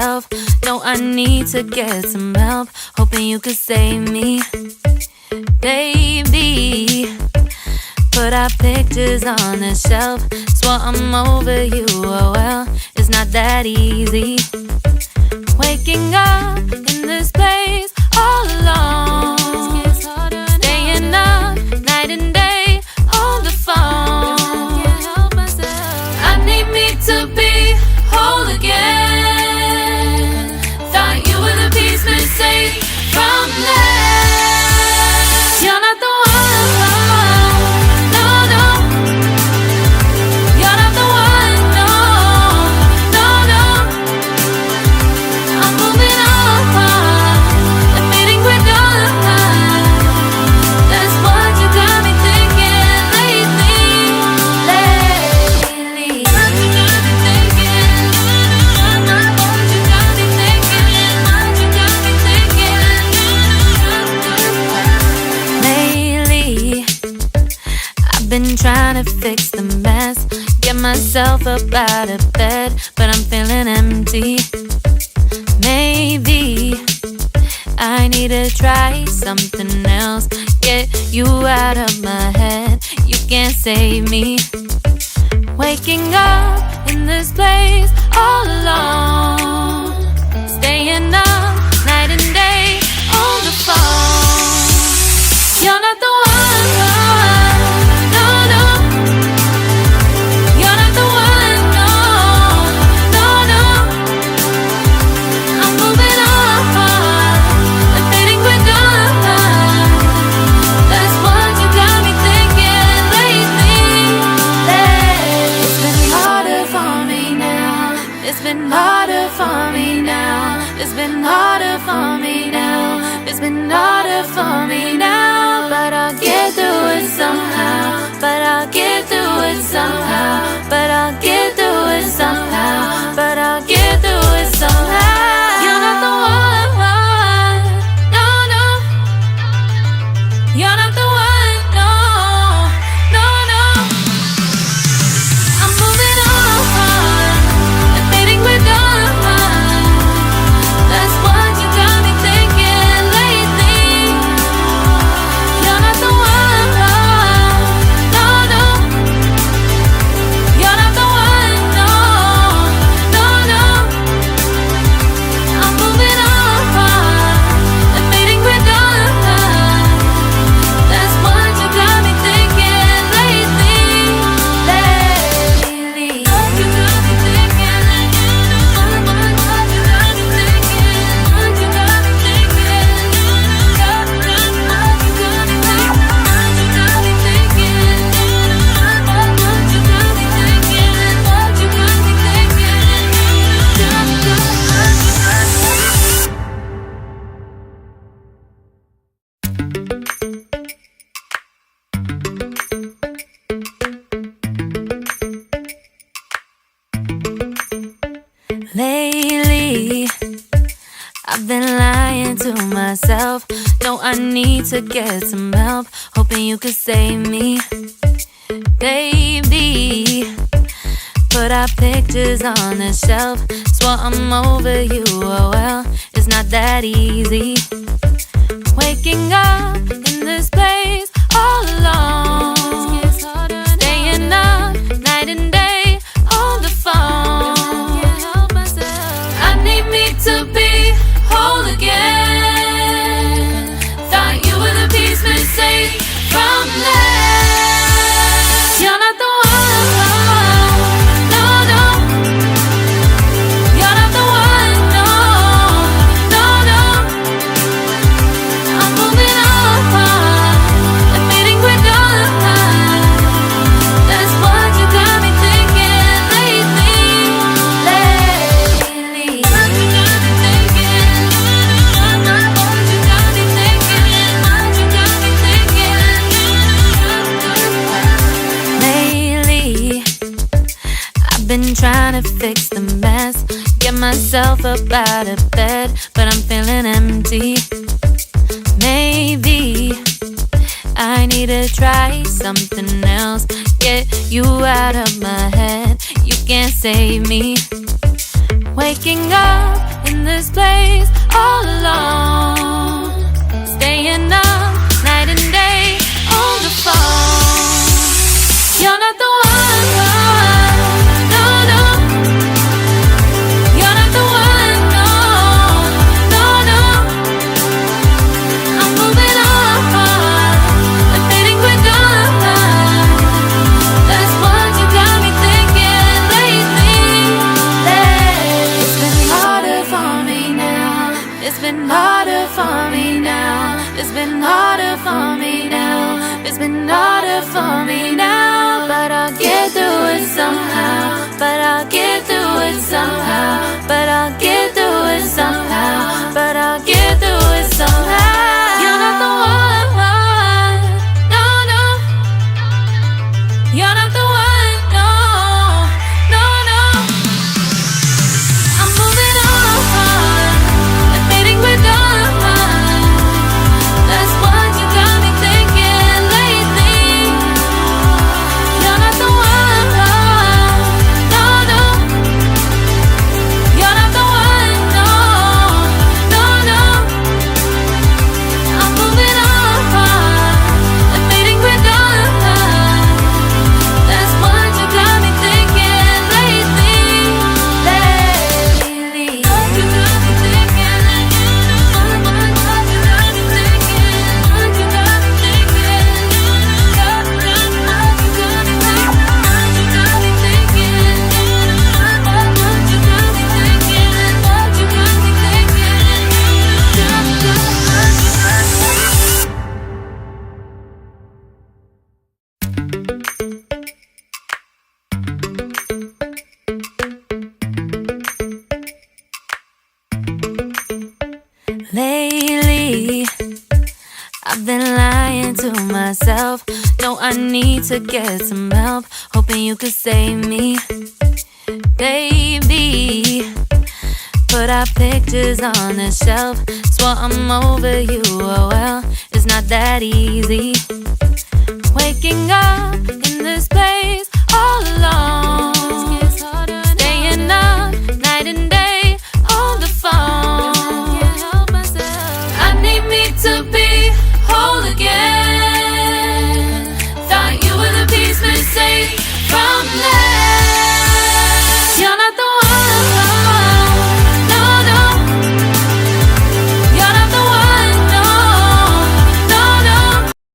myself. No, I need to get some help. Hoping you could save me, baby. Put our pictures on the shelf. Swore I'm over you, oh well, it's not that easy. Waking up in this place all alone, staying up night and day on the phone. I need me to be whole again. Thought you were the piece missing from left. You're not the one, no, no. You're not the one, no, no, no. I'm moving on, admitting we're done. That's what you got me thinking lately. What you got me thinking? What you got me thinking? What you got me thinking? Lately, I've been trying to fix the mess, get myself up out of bed, but I'm feeling empty. Maybe I need to try something else. Get you out of my head, you can't save me. Waking up in this place all alone, staying up night and day on the phone. You're not the one, no, no. You're not the one, no, no, no. I'm moving on, admitting we're done. That's what you got me thinking lately. It's been harder for me now. It's been harder for me now. It's been harder for me now. It's been harder for me now. But I'll get through it somehow. But I'll get through it somehow. But I'll get through it somehow. But I'll get through it somehow. You're not the one, no, no. You're not the one, no, no, no. I'm moving on, admitting we're done. That's what you got me thinking lately. You're not the one, no, no. You're not the one, no, no, no. I'm moving on, admitting we're done. That's what you got me thinking lately. What you got me thinking? What you got me thinking? What you got me thinking? What you got me thinking? What you got me thinking? What you got me thinking? What you got me Lately, I've been lying to myself. No, I need to get some help. Hoping you could save me, baby. Put our pictures on the shelf. Swore I'm over you, oh well, it's not that easy. Waking up in this place all alone, staying up night and day on the phone. I need me to be whole again. Thought you were the piece missing from left. You're not the one, no, no. You're not the one, no, no, no. I'm moving on, admitting we're done. That's what you got me thinking lately. What you got me thinking? What you got me thinking? What you got me thinking? Lately, I've been trying to fix the mess, get myself up out of bed, but I'm feeling empty. Maybe I need to try something else. Get you out of my head, you can't save me. Waking up It's been harder for me now. It's been harder for me now. It's been harder for me now. But I'll get through it somehow. But I'll get through it somehow. But I'll get through it somehow. But I'll get through it somehow. You're not the one. No, no. You're not the one. No, no, no. I'm moving on. Admitting we're done. That's what you got me thinking lately. You're not the one. No, no. You're not the one. No, no, no. I'm moving on. Admitting we're done. That's what you got me thinking lately. Lately. What you got me thinking. What you got me thinking. What you got me thinking. What you got me thinking. What you got me thinking. What you got me thinking. What you got me Lately, I've been lying to myself. No, I need to get some help. Hoping you could save me, baby. Put our pictures on the shelf. Swore I'm over you, oh well, it's not that easy. Waking up in this place